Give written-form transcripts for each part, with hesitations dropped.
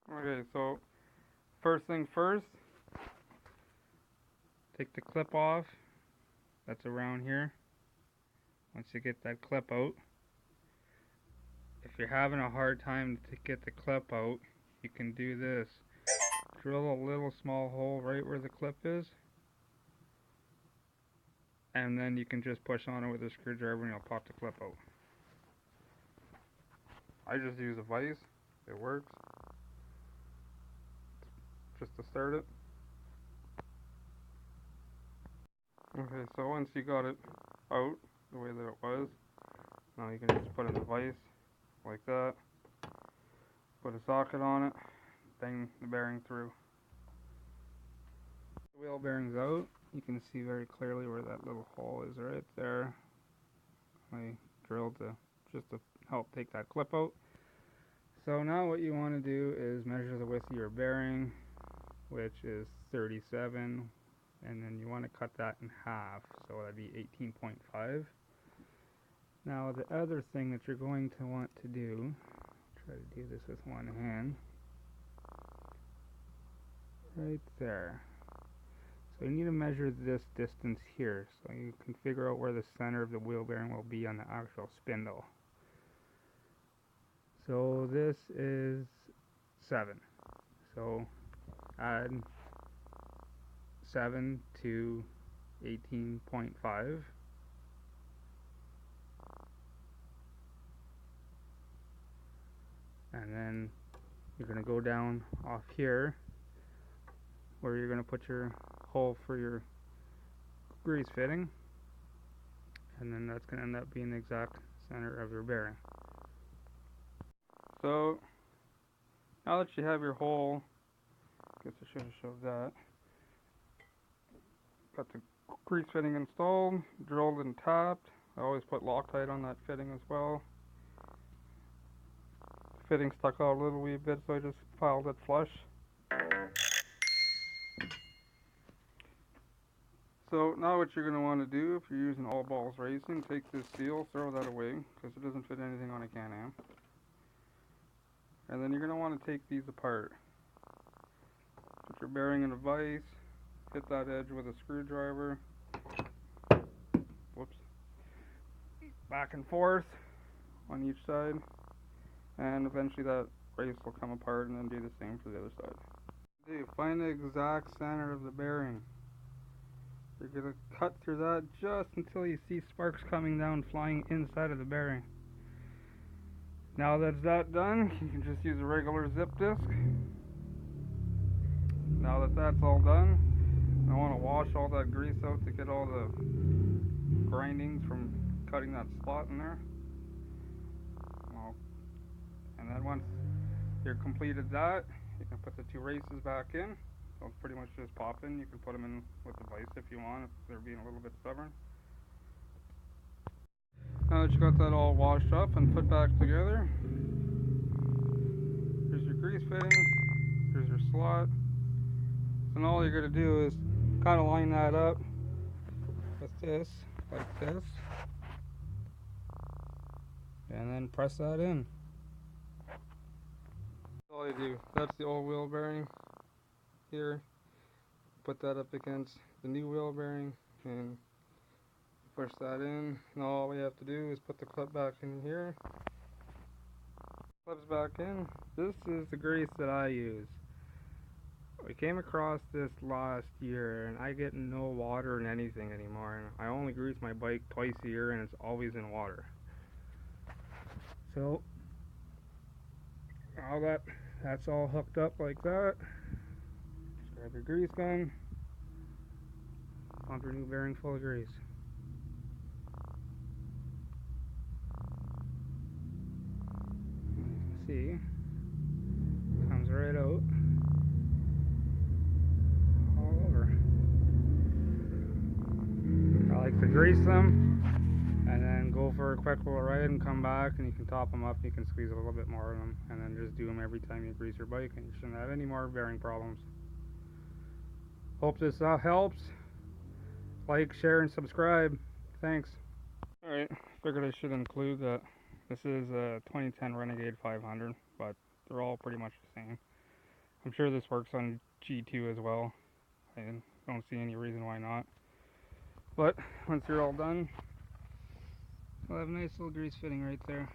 Okay, so first thing first, take the clip off that's around here. Once you get that clip out, if you're having a hard time to get the clip out, you can do this. Drill a little small hole right where the clip is, and then you can just push on it with a screwdriver and you'll pop the clip out. I just use a vise, it works, just to start it. Okay, so once you got it out the way that it was, now you can just put in the vise like that, put a socket on it, bang the bearing through. The wheel bearing's out. You can see very clearly where that little hole is right there. I drilled just to help take that clip out. So now what you want to do is measure the width of your bearing, which is 37, and then you want to cut that in half, so that'd be 18.5. Now the other thing that you're going to want to do, try to do this with one hand, right there. So you need to measure this distance here, so you can figure out where the center of the wheel bearing will be on the actual spindle. So this is 7. So add 7 to 18.5. And then you're going to go down off here where you're going to put your hole for your grease fitting. And then that's going to end up being the exact center of your bearing. So now that you have your hole, I guess I should have showed that. Got the grease fitting installed, drilled and tapped. I always put Loctite on that fitting as well. The fitting stuck out a little wee bit, so I just filed it flush. So now what you're going to want to do, if you're using All Balls Racing, take this seal, throw that away, because it doesn't fit anything on a Can-Am. And then you're going to want to take these apart. Put your bearing in a vise, hit that edge with a screwdriver. Whoops. Back and forth on each side. And eventually that brace will come apart, and then do the same for the other side. Find the exact center of the bearing. You're going to cut through that just until you see sparks coming down flying inside of the bearing. Now that's that done, you can just use a regular zip disc. Now that that's all done, I want to wash all that grease out to get all the grindings from cutting that slot in there. And then once you're completed that, you can put the 2 races back in. So it's pretty much just pop in. You can put them in with the vise if you want, if they're being a little bit stubborn. Now that you got that all washed up and put back together, here's your grease fitting, here's your slot. And all you're going to do is kind of line that up with this, like this, and then press that in. That's all you do. That's the old wheel bearing here. Put that up against the new wheel bearing and push that in. Now all we have to do is put the clip back in here. Clips back in. This is the grease that I use. We came across this last year, and I get no water in anything anymore. And I only grease my bike twice a year, and it's always in water. So now that's all hooked up like that. Just grab your grease gun, pump your new bearing full of grease. See, comes right out all over. I like to grease them and then go for a quick little ride and come back, and you can top them up. You can squeeze a little bit more of them, and then just do them every time you grease your bike, and you shouldn't have any more bearing problems. Hope this helps. Like, share, and subscribe. Thanks. Alright, figured I should include that this is a 2010 Renegade 500, but they're all pretty much the same. I'm sure this works on G2 as well. I don't see any reason why not. But once you're all done, you'll have a nice little grease fitting right there.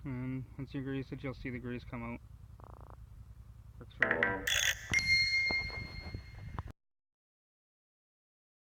And once you grease it, you'll see the grease come out. Works very well.